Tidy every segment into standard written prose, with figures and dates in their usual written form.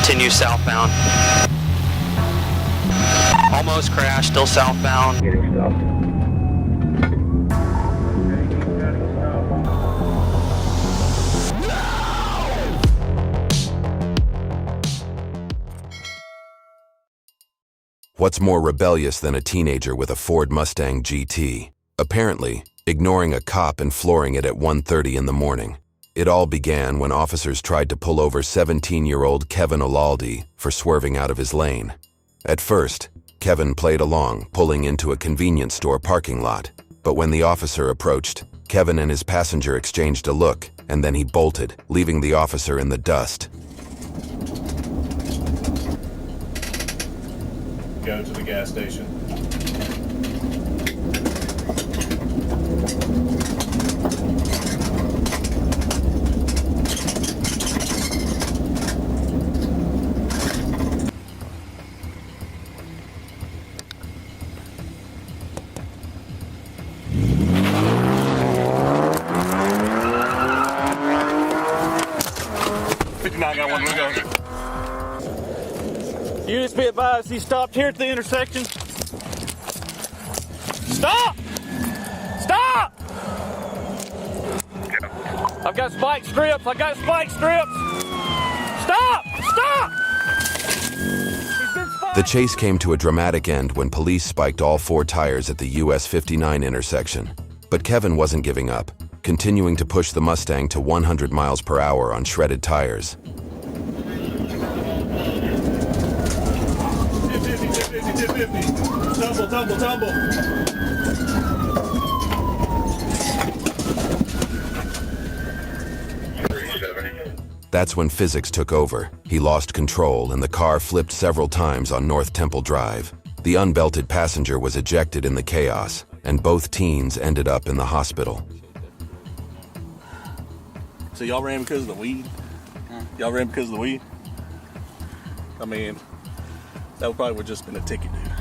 Continue southbound. Almost crashed, still southbound. Getting stopped. What's more rebellious than a teenager with a Ford Mustang GT? Apparently, ignoring a cop and flooring it at 1:30 in the morning. It all began when officers tried to pull over 17-year-old Kevin Olalde for swerving out of his lane. At first, Kevin played along, pulling into a convenience store parking lot. But when the officer approached, Kevin and his passenger exchanged a look, and then he bolted, leaving the officer in the dust. Go to the gas station. I got one to go. Units be advised, he stopped here at the intersection. Stop! Stop! I've got spike strips. Stop! Stop! The chase came to a dramatic end when police spiked all 4 tires at the US 59 intersection. But Kevin wasn't giving up, continuing to push the Mustang to 100 miles per hour on shredded tires. Tumble. That's when physics took over. He lost control and the car flipped several times on North Temple Drive. The unbelted passenger was ejected in the chaos, and both teens ended up in the hospital. So y'all ran because of the weed? Y'all ran because of the weed? I mean, that probably would just been a ticket, dude.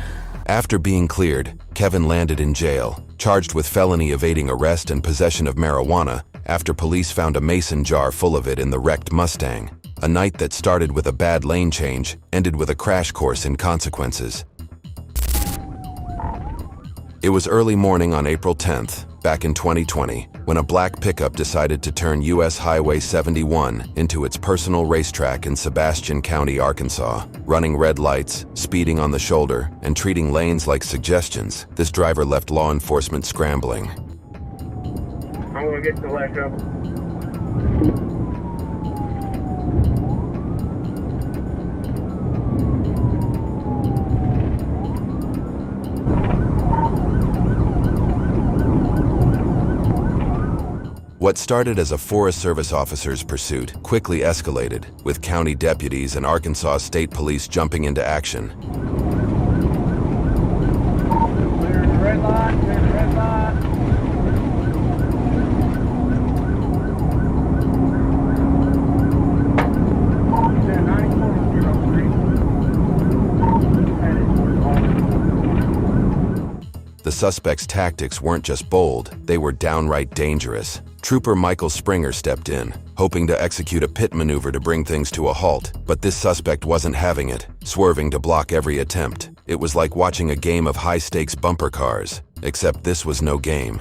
After being cleared, Kevin landed in jail, charged with felony evading arrest and possession of marijuana after police found a mason jar full of it in the wrecked Mustang. A night that started with a bad lane change ended with a crash course in consequences. It was early morning on April 10th, back in 2020, when a black pickup decided to turn US Highway 71 into its personal racetrack in Sebastian County, Arkansas. Running red lights, speeding on the shoulder, and treating lanes like suggestions, this driver left law enforcement scrambling. I'm gonna get to the last couple. What started as a Forest Service officer's pursuit quickly escalated, with county deputies and Arkansas State Police jumping into action. Clear the red light, clear the red light. The suspect's tactics weren't just bold, they were downright dangerous. Trooper Michael Springer stepped in, hoping to execute a pit maneuver to bring things to a halt, but this suspect wasn't having it, swerving to block every attempt. It was like watching a game of high-stakes bumper cars, except this was no game.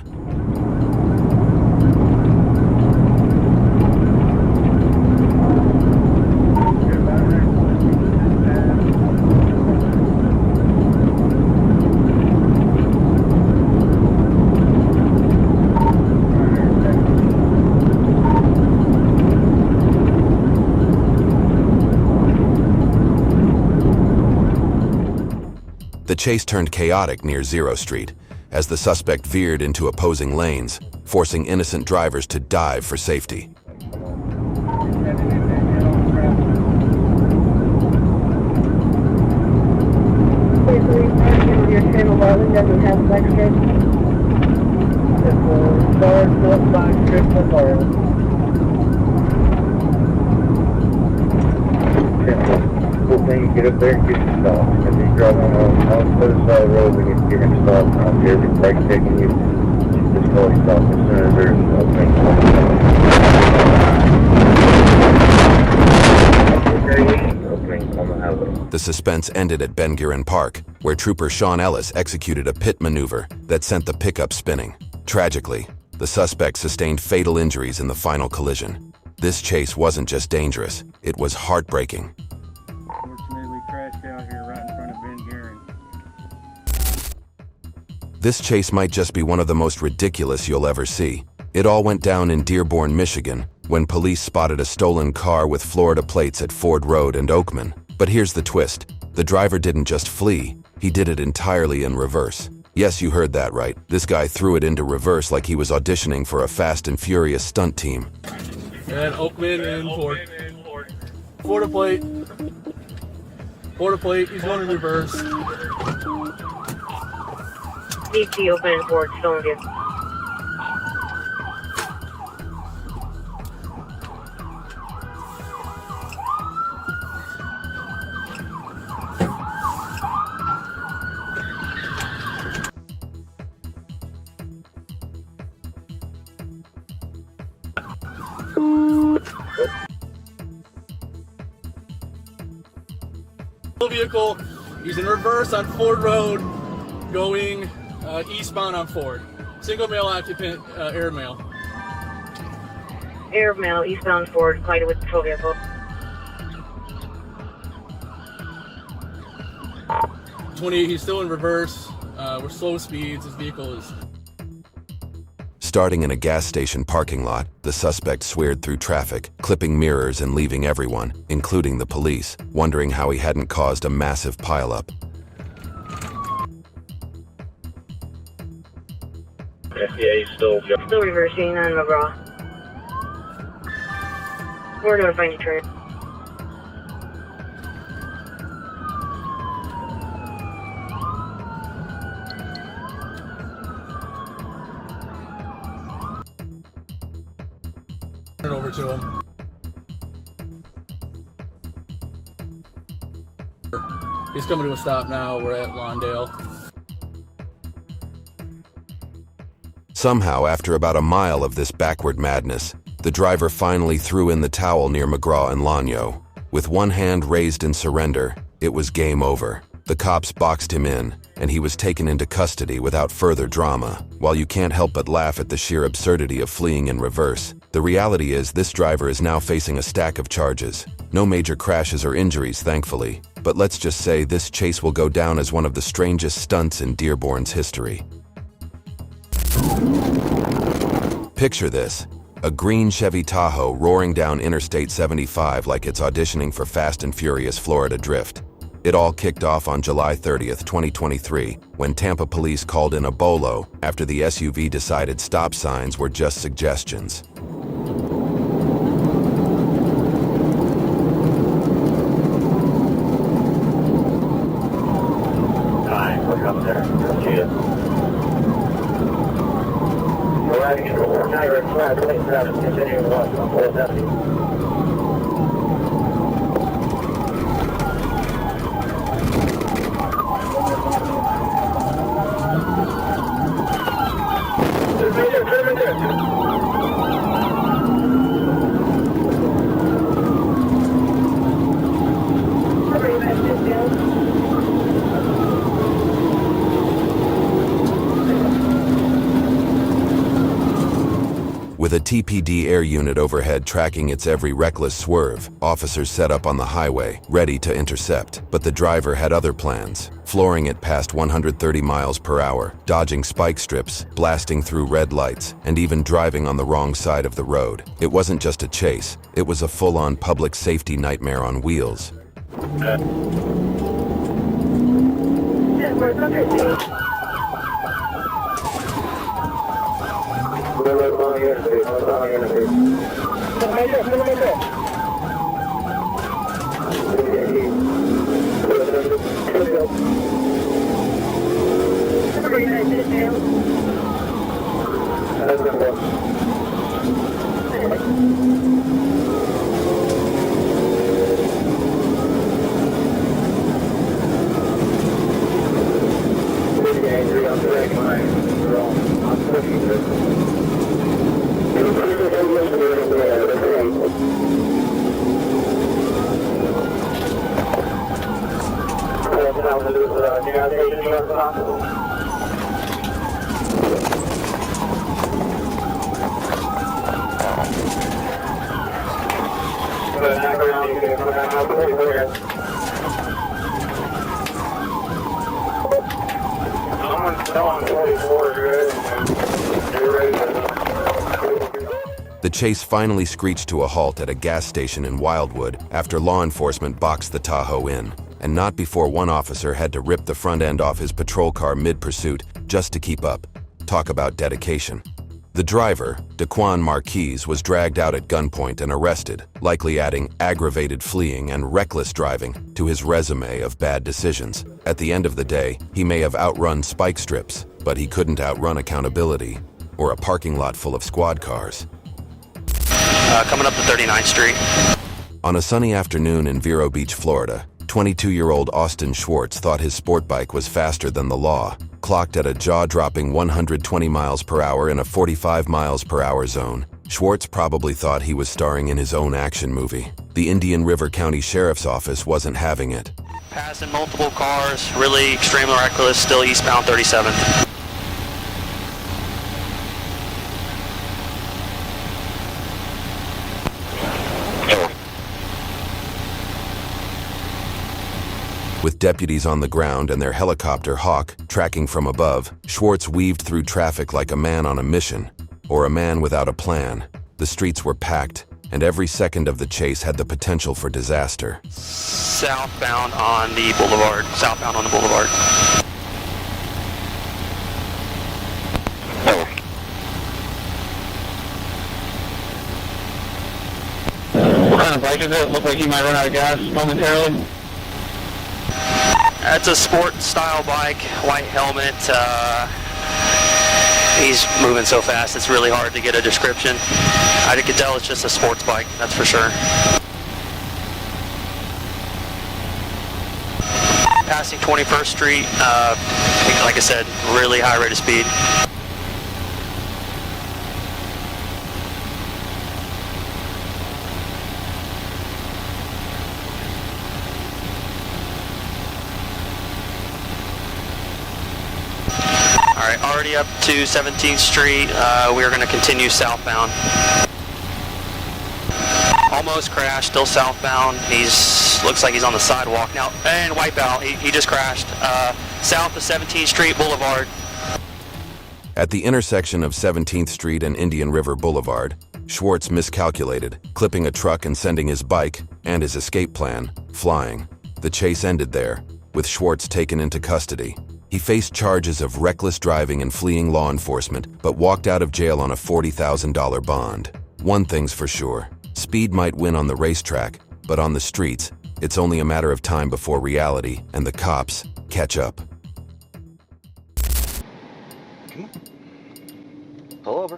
The chase turned chaotic near Zero Street, as the suspect veered into opposing lanes, forcing innocent drivers to dive for safety. Get up there and get you stopped. If he's driving on the other side of the road, we need to get him stopped. I don't care if he's brake checking you. Just call you stop as soon as there's an opening. Okay, opening. The suspense ended at Ben Guerin Park, where Trooper Sean Ellis executed a pit maneuver that sent the pickup spinning. Tragically, the suspect sustained fatal injuries in the final collision. This chase wasn't just dangerous, it was heartbreaking. Unfortunately, we crashed out here right in front of Ben Guerin. This chase might just be one of the most ridiculous you'll ever see. It all went down in Dearborn, Michigan, when police spotted a stolen car with Florida plates at Ford Road and Oakman. But here's the twist. The driver didn't just flee, he did it entirely in reverse. Yes, you heard that right. This guy threw it into reverse like he was auditioning for a Fast and Furious stunt team. And Oakman and Ford. Florida plate. Florida plate, he's going in reverse. DT open and Ford, stolen vehicle. Vehicle, he's in reverse on Ford Road, going eastbound on Ford. Single male occupant, air mail. Air mail, eastbound Ford, collided with patrol vehicle. He's still in reverse. We're slow speeds. His vehicle is. Starting in a gas station parking lot, the suspect sweared through traffic, clipping mirrors and leaving everyone, including the police, wondering how he hadn't caused a massive pileup. FBA still reversing on McGraw. We're notifying Detroit. Turn it over to him. He's coming to a stop now. We're at Lawndale. Somehow, after about a mile of this backward madness, the driver finally threw in the towel near McGraw and Lanyo. With one hand raised in surrender, it was game over. The cops boxed him in, and he was taken into custody without further drama. While you can't help but laugh at the sheer absurdity of fleeing in reverse, the reality is this driver is now facing a stack of charges. No major crashes or injuries, thankfully, but let's just say this chase will go down as one of the strangest stunts in Dearborn's history. Picture this. A green Chevy Tahoe roaring down Interstate 75 like it's auditioning for Fast and Furious Florida Drift. It all kicked off on July 30th, 2023, when Tampa police called in a bolo after the SUV decided stop signs were just suggestions. Hi, look up there. See ya. Arriving at 4 red flag, late traffic, continuing west on 470. With a TPD air unit overhead tracking its every reckless swerve, officers set up on the highway, ready to intercept. But the driver had other plans, flooring it past 130 miles per hour, dodging spike strips, blasting through red lights, and even driving on the wrong side of the road. It wasn't just a chase, it was a full-on public safety nightmare on wheels. The chase finally screeched to a halt at a gas station in Wildwood after law enforcement boxed the Tahoe in, and not before one officer had to rip the front end off his patrol car mid-pursuit just to keep up. Talk about dedication. The driver, Daquan Marquise, was dragged out at gunpoint and arrested, likely adding aggravated fleeing and reckless driving to his resume of bad decisions. At the end of the day, he may have outrun spike strips, but he couldn't outrun accountability or a parking lot full of squad cars. Coming up to 39th Street. On a sunny afternoon in Vero Beach, Florida, 22-year-old Austin Schwartz thought his sport bike was faster than the law, clocked at a jaw-dropping 120 miles per hour in a 45 miles per hour zone. Schwartz probably thought he was starring in his own action movie. The Indian River County Sheriff's Office wasn't having it. Passing multiple cars, really extremely reckless, still eastbound 37th. With deputies on the ground and their helicopter Hawk tracking from above, Schwartz weaved through traffic like a man on a mission, or a man without a plan. The streets were packed, and every second of the chase had the potential for disaster. Southbound on the boulevard. Southbound on the boulevard. What kind of bike is it? Looks like he might run out of gas momentarily. That's a sport style bike, white helmet. He's moving so fast it's really hard to get a description. I could tell it's just a sports bike, that's for sure. Passing 21st Street, like I said, really high rate of speed. Alright, already up to 17th Street. We're going to continue southbound. Almost crashed, still southbound. Looks like he's on the sidewalk now. And wipeout, he just crashed. South of 17th Street Boulevard. At the intersection of 17th Street and Indian River Boulevard, Schwartz miscalculated, clipping a truck and sending his bike and his escape plan flying. The chase ended there, with Schwartz taken into custody. He faced charges of reckless driving and fleeing law enforcement, but walked out of jail on a $40,000 bond. One thing's for sure, speed might win on the racetrack, but on the streets, it's only a matter of time before reality and the cops catch up. Pull over.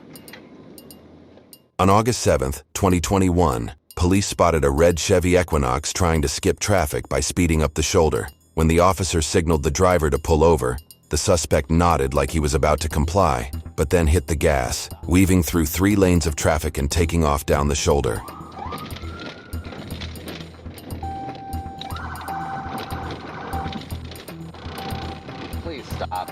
On August 7th, 2021, police spotted a red Chevy Equinox trying to skip traffic by speeding up the shoulder. When the officer signaled the driver to pull over, the suspect nodded like he was about to comply, but then hit the gas, weaving through 3 lanes of traffic and taking off down the shoulder. Please stop.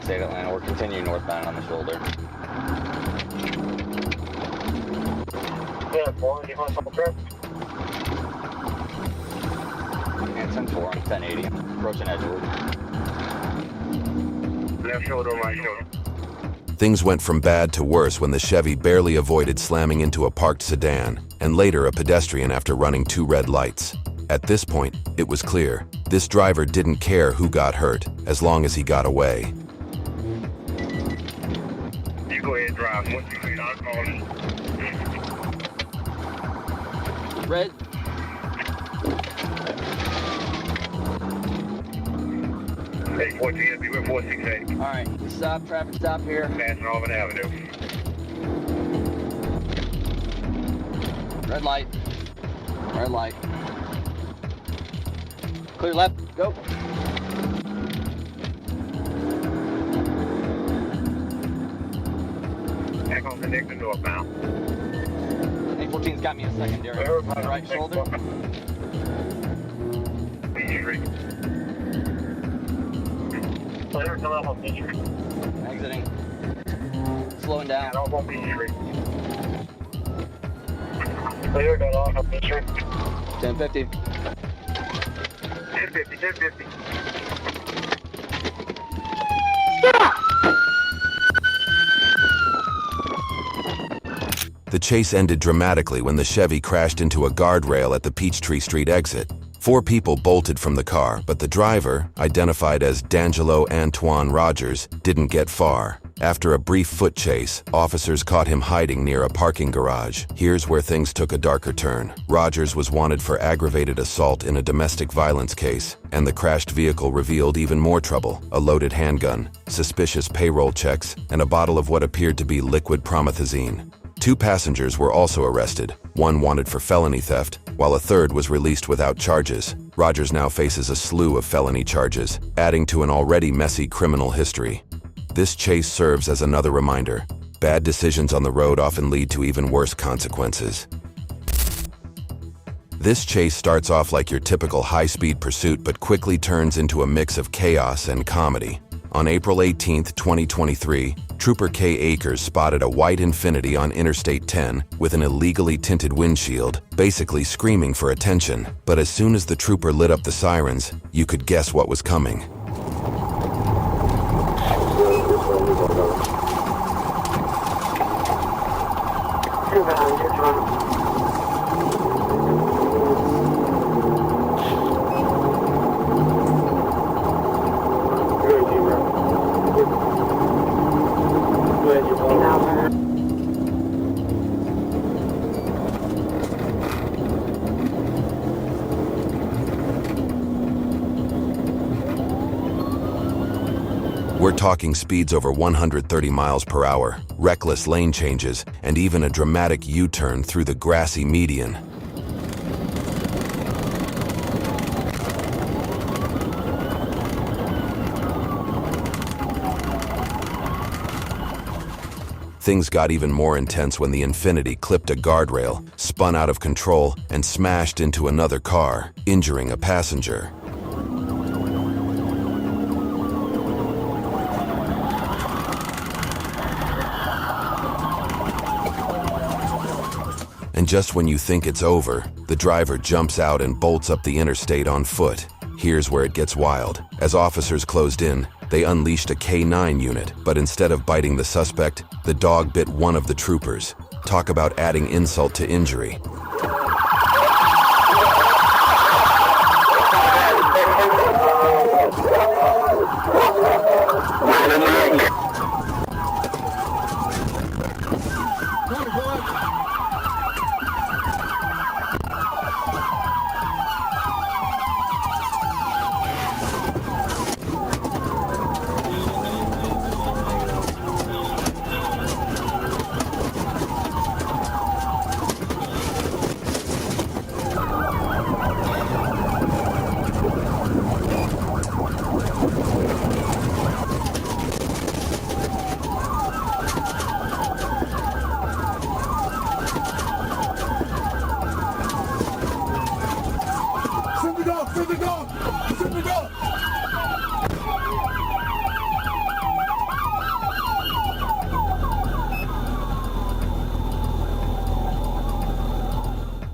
Atlanta, we're continuing northbound on the shoulder. Yeah, 4, do you want to stop the trip? And 10-4 on 1080, approaching Edgewood. Left shoulder, right shoulder. Things went from bad to worse when the Chevy barely avoided slamming into a parked sedan, and later a pedestrian after running 2 red lights. At this point, it was clear, this driver didn't care who got hurt, as long as he got away. You go ahead and drive. Once you leave, I'll call you. Red. Hey, 14, be with 468. All right, stop, traffic stop here. Passing Auburn Avenue. Red light. Red light. Clear left, go. Back on connecting northbound. Hey, 14's got me a secondary on the right shoulder. Clear, come up on Beach Street. Exiting. Slowing down. Come up on Beach Street. Clear, got off on Beach Street. 1050. 1050, 1050. The chase ended dramatically when the Chevy crashed into a guardrail at the Peachtree Street exit. 4 people bolted from the car, but the driver, identified as D'Angelo Antoine Rogers, didn't get far. After a brief foot chase, officers caught him hiding near a parking garage. Here's where things took a darker turn. Rogers was wanted for aggravated assault in a domestic violence case, and the crashed vehicle revealed even more trouble: a loaded handgun, suspicious payroll checks, and a bottle of what appeared to be liquid promethazine. 2 passengers were also arrested, one wanted for felony theft, while a third was released without charges. Rogers now faces a slew of felony charges, adding to an already messy criminal history. This chase serves as another reminder: bad decisions on the road often lead to even worse consequences. This chase starts off like your typical high-speed pursuit but quickly turns into a mix of chaos and comedy. On April 18, 2023, Trooper K. Akers spotted a white Infiniti on Interstate 10 with an illegally tinted windshield, basically screaming for attention. But as soon as the trooper lit up the sirens, you could guess what was coming. We're talking speeds over 130 miles per hour, reckless lane changes, and even a dramatic U-turn through the grassy median. Things got even more intense when the Infiniti clipped a guardrail, spun out of control, and smashed into another car, injuring a passenger. And just when you think it's over, the driver jumps out and bolts up the interstate on foot. Here's where it gets wild. As officers closed in, they unleashed a K9 unit, but instead of biting the suspect, the dog bit one of the troopers. Talk about adding insult to injury.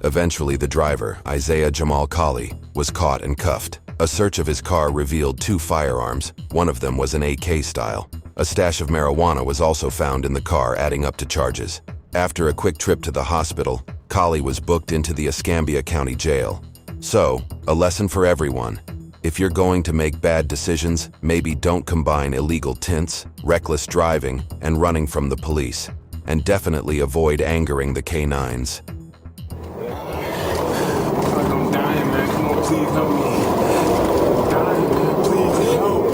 Eventually, the driver, Isaiah Jamal Kali, was caught and cuffed. A search of his car revealed 2 firearms. One of them was an AK style. A stash of marijuana was also found in the car, adding up to charges. After a quick trip to the hospital, Kali was booked into the Escambia County Jail. So, a lesson for everyone. If you're going to make bad decisions, maybe don't combine illegal tints, reckless driving, and running from the police. And definitely avoid angering the K9s. I'm dying, man. Come on, please help me. I'm dying, man. Please help.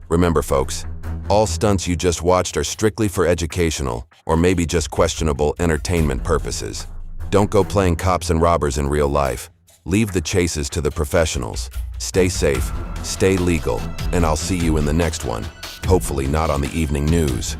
Remember, folks, all stunts you just watched are strictly for educational, or maybe just questionable entertainment purposes. Don't go playing cops and robbers in real life. Leave the chases to the professionals. Stay safe, stay legal, and I'll see you in the next one. Hopefully not on the evening news.